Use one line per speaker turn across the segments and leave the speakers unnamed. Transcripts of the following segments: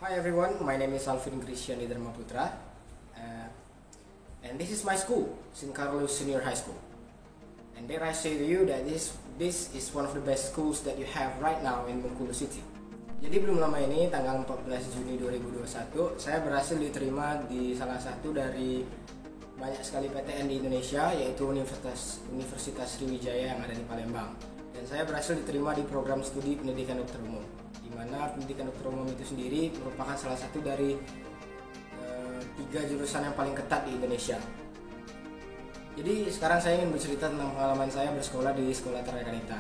Hi everyone, my name is Alvin Christian Dharma Putra, and this is my school, St. Carlos Senior High School. And dare I say to you that this is one of the best schools that you have right now in Bengkulu City. Jadi belum lama ini, tanggal 14 Juni 2021, saya berhasil diterima di salah satu dari banyak sekali PTN di Indonesia, yaitu Universitas Sriwijaya yang ada di Palembang. Dan saya berhasil diterima di program studi pendidikan dokter umum, di mana pendidikan dokter umum itu sendiri merupakan salah satu dari 3 jurusan yang paling ketat di Indonesia. Jadi sekarang saya ingin bercerita tentang pengalaman saya bersekolah di Sekolah Tarakanita.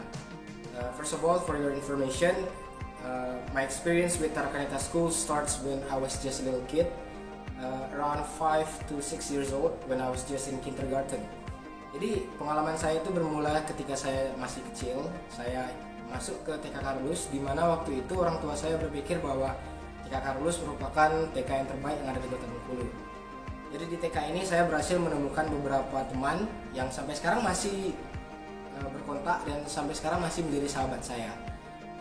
First of all, for your information, my experience with Tarakanita School starts when I was just a little kid, around 5 to 6 years old, when I was just in kindergarten. Jadi pengalaman saya itu bermula ketika saya masih kecil. Saya masuk ke TK Carolus, di mana waktu itu orang tua saya berpikir bahwa TK Carolus merupakan TK yang terbaik yang ada di Kota Bengkulu. Jadi di TK ini saya berhasil menemukan beberapa teman yang sampai sekarang masih berkontak dan sampai sekarang masih menjadi sahabat saya.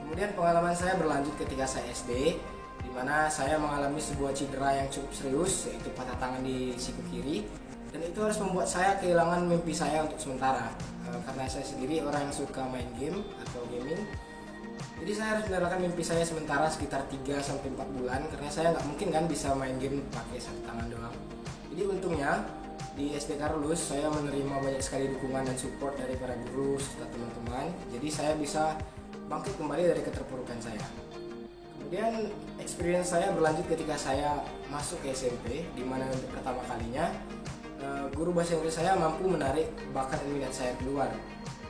Kemudian pengalaman saya berlanjut ketika saya SD, di mana saya mengalami sebuah cedera yang cukup serius, yaitu patah tangan di siku kiri. Dan itu harus membuat saya kehilangan mimpi saya untuk sementara, karena saya sendiri orang yang suka main game atau gaming. Jadi saya harus meninggalkan mimpi saya sementara sekitar 3-4 bulan, karena saya nggak mungkin kan bisa main game pakai satu tangan doang. Jadi untungnya di SD Carolus saya menerima banyak sekali dukungan dan support dari para guru serta teman-teman. Jadi saya bisa bangkit kembali dari keterpurukan saya. Kemudian experience saya berlanjut ketika saya masuk ke SMP, di mana untuk pertama kalinya guru bahasa Inggris saya mampu menarik bakat dan minat saya keluar.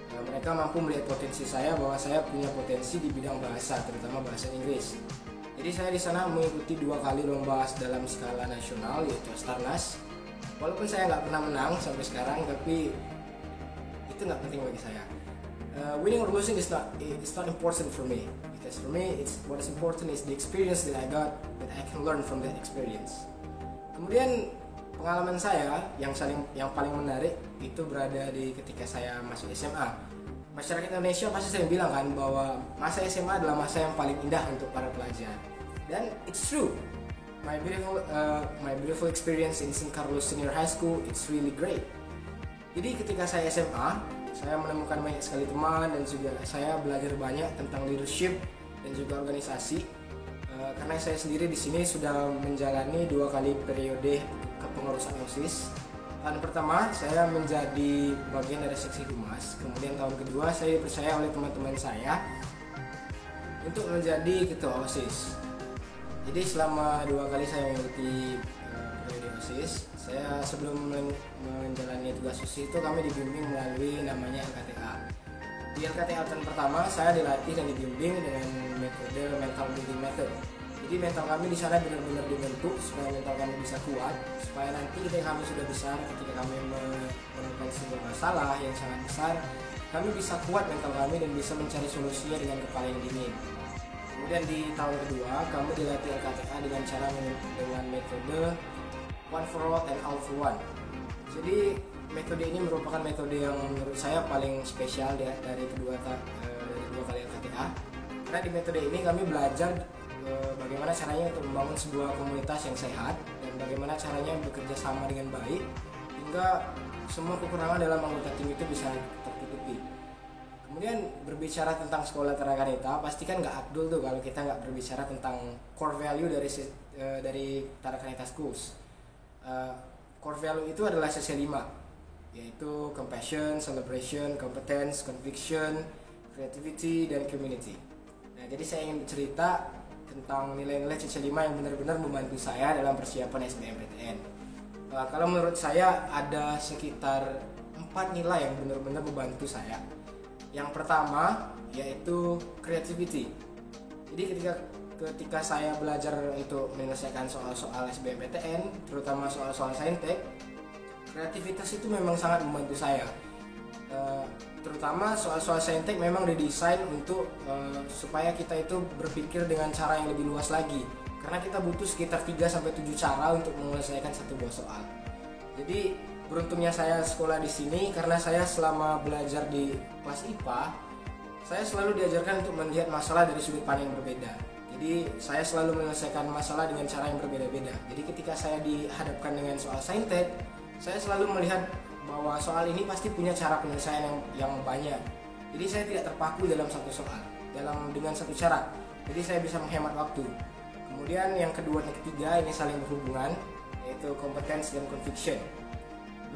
Mereka mampu melihat potensi saya, bahwa saya punya potensi di bidang bahasa, terutama bahasa Inggris. Jadi saya di sana mengikuti 2 kali lomba dalam skala nasional, yaitu Astarnas. Walaupun saya nggak pernah menang sampai sekarang, tapi itu nggak penting bagi saya. Winning or losing is not important for me, because for me what is important is the experience that I got, that I can learn from that experience. Kemudian pengalaman saya yang paling menarik itu berada di ketika saya masuk SMA. Masyarakat Indonesia pasti sering bilang kan bahwa masa SMA adalah masa yang paling indah untuk para pelajar. Dan it's true. My beautiful experience in St. Carlos Senior High School, it's really great. Jadi ketika saya SMA, saya menemukan banyak sekali teman dan juga saya belajar banyak tentang leadership dan juga organisasi. Karena saya sendiri di sini sudah menjalani 2 kali periode kepengurusan OSIS. Tahun pertama saya menjadi bagian dari seksi humas, kemudian tahun kedua saya dipercaya oleh teman-teman saya untuk menjadi ketua OSIS. Jadi selama 2 kali saya mengikuti periode OSIS, saya sebelum menjalani tugas OSIS itu kami dibimbing melalui namanya LKTA. Di LKTA tahun pertama saya dilatih dan dibimbing dengan metode mental building method. Jadi mental kami di sana benar-benar dibentuk supaya mental kami bisa kuat, supaya nanti ketika kami sudah besar, ketika kami menemukan sebuah masalah yang sangat besar, kami bisa kuat mental kami dan bisa mencari solusinya dengan kepala yang dingin. Kemudian di tahun kedua kami dilatih LKTA dengan metode one for all and all for one. Jadi metode ini merupakan metode yang menurut saya paling spesial dari dua kali LKTA. Karena di metode ini kami belajar bagaimana caranya untuk membangun sebuah komunitas yang sehat dan bagaimana caranya bekerja sama dengan baik hingga semua kekurangan dalam anggota tim itu bisa tertutupi. Kemudian berbicara tentang Sekolah Tarakanita, pastikan nggak abdul tuh kalau kita nggak berbicara tentang core value dari Tarakanita Schools. Core value itu adalah CC5, yaitu compassion, celebration, competence, conviction, creativity, dan community. Nah, jadi saya ingin bercerita tentang nilai-nilai CC5 yang benar-benar membantu saya dalam persiapan SBMPTN. Kalau menurut saya ada sekitar 4 nilai yang benar-benar membantu saya. Yang pertama yaitu creativity. Jadi ketika saya belajar untuk menyelesaikan soal-soal SBMPTN, terutama soal-soal saintek, kreativitas itu memang sangat membantu saya. Terutama soal-soal saintek memang didesain untuk supaya kita itu berpikir dengan cara yang lebih luas lagi, karena kita butuh sekitar 3-7 cara untuk menyelesaikan satu buah soal. Jadi beruntungnya saya sekolah di sini, karena saya selama belajar di kelas IPA, saya selalu diajarkan untuk melihat masalah dari sudut pandang yang berbeda. Jadi saya selalu menyelesaikan masalah dengan cara yang berbeda-beda. Jadi ketika saya dihadapkan dengan soal saintek, saya selalu melihat bahwa soal ini pasti punya cara penyelesaian yang banyak. Jadi saya tidak terpaku dalam satu soal, dengan satu cara. Jadi saya bisa menghemat waktu. Kemudian yang kedua dan ketiga ini saling berhubungan, yaitu kompetensi dan conviction.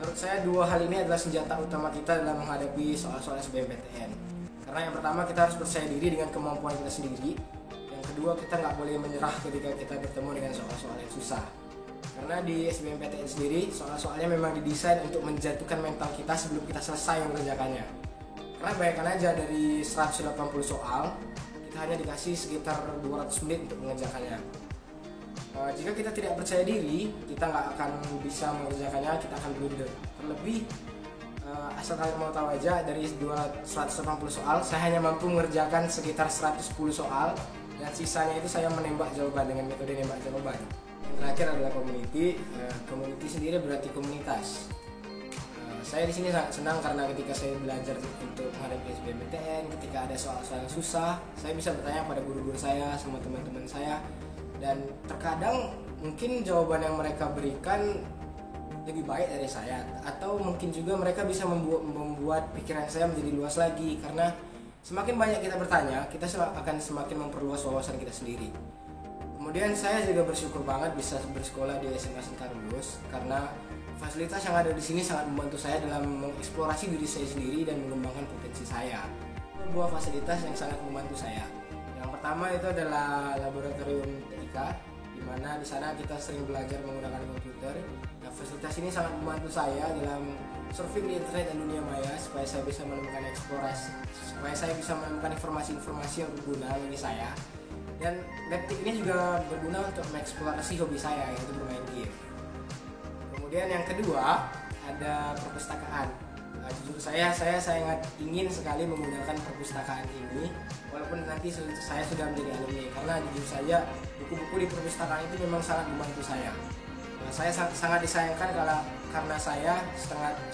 Menurut saya dua hal ini adalah senjata utama kita dalam menghadapi soal-soal SBMPTN. Karena yang pertama kita harus percaya diri dengan kemampuan kita sendiri. Yang kedua, kita nggak boleh menyerah ketika kita bertemu dengan soal-soal yang susah. Karena di SBMPTN sendiri, soal-soalnya memang didesain untuk menjatuhkan mental kita sebelum kita selesai mengerjakannya. Karena bayangkan aja dari 180 soal, kita hanya dikasih sekitar 200 menit untuk mengerjakannya. Jika kita tidak percaya diri, kita nggak akan bisa mengerjakannya, kita akan blunder. Terlebih, asal kalian mau tahu aja, dari 180 soal, saya hanya mampu mengerjakan sekitar 110 soal, dan sisanya itu saya menembak jawaban dengan metode nembak jawaban. Yang terakhir adalah community. Community sendiri berarti komunitas. Saya di sini sangat senang karena ketika saya belajar untuk menghadapi SBMPTN, ketika ada soal-soal yang susah, saya bisa bertanya pada guru-guru saya, sama teman-teman saya, dan terkadang mungkin jawaban yang mereka berikan lebih baik dari saya, atau mungkin juga mereka bisa membuat pikiran saya menjadi luas lagi, karena semakin banyak kita bertanya, kita akan semakin memperluas wawasan kita sendiri. Kemudian saya juga bersyukur banget bisa bersekolah di SMA Singkarulus, karena fasilitas yang ada di sini sangat membantu saya dalam mengeksplorasi diri saya sendiri dan mengembangkan potensi saya. Sebuah fasilitas yang sangat membantu saya. Yang pertama itu adalah laboratorium TIK, di mana di sana kita sering belajar menggunakan komputer. Nah, fasilitas ini sangat membantu saya dalam surfing di internet dan dunia maya supaya saya bisa menemukan eksplorasi, supaya saya bisa menemukan informasi-informasi yang berguna bagi saya. Dan laptop ini juga berguna untuk mengeksplorasi hobi saya, yaitu bermain game. Kemudian yang kedua ada perpustakaan. Jujur saya sangat ingin sekali menggunakan perpustakaan ini, walaupun nanti saya sudah menjadi alumni, karena jujur saja buku-buku di perpustakaan itu memang sangat membantu saya. Saya sangat disayangkan karena saya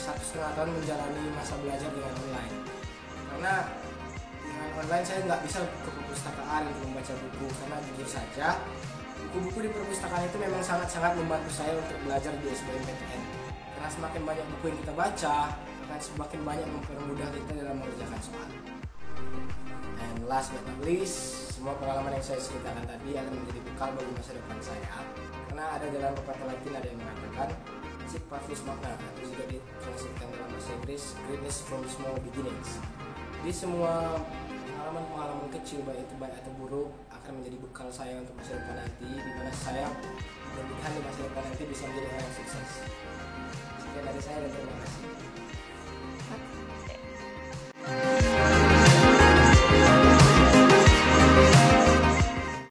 satu setengah tahun menjalani masa belajar dengan online. Karena dengan online saya nggak bisa ke perpustakaan untuk membaca buku, karena jujur saja buku-buku di perpustakaan itu memang sangat-sangat membantu saya untuk belajar di SBMPTN. Karena semakin banyak buku yang kita baca, akan semakin banyak mempermudah kita dalam mengerjakan soal. And last but not least, semua pengalaman yang saya ceritakan tadi akan menjadi bekal bagi masa depan saya. Karena ada dalam pepatah Latin ada yang mengatakan sic parvis magna, atau juga ditranslasikan dalam bahasa Inggris greatness from small beginnings. Jadi semua pengalaman kecil, baik itu baik atau buruk, akan menjadi bekal saya untuk masa depan nanti, di mana saya mudah-mudahan di masa depan nanti bisa menjadi orang yang sukses. Sekian dari saya dan terima kasih.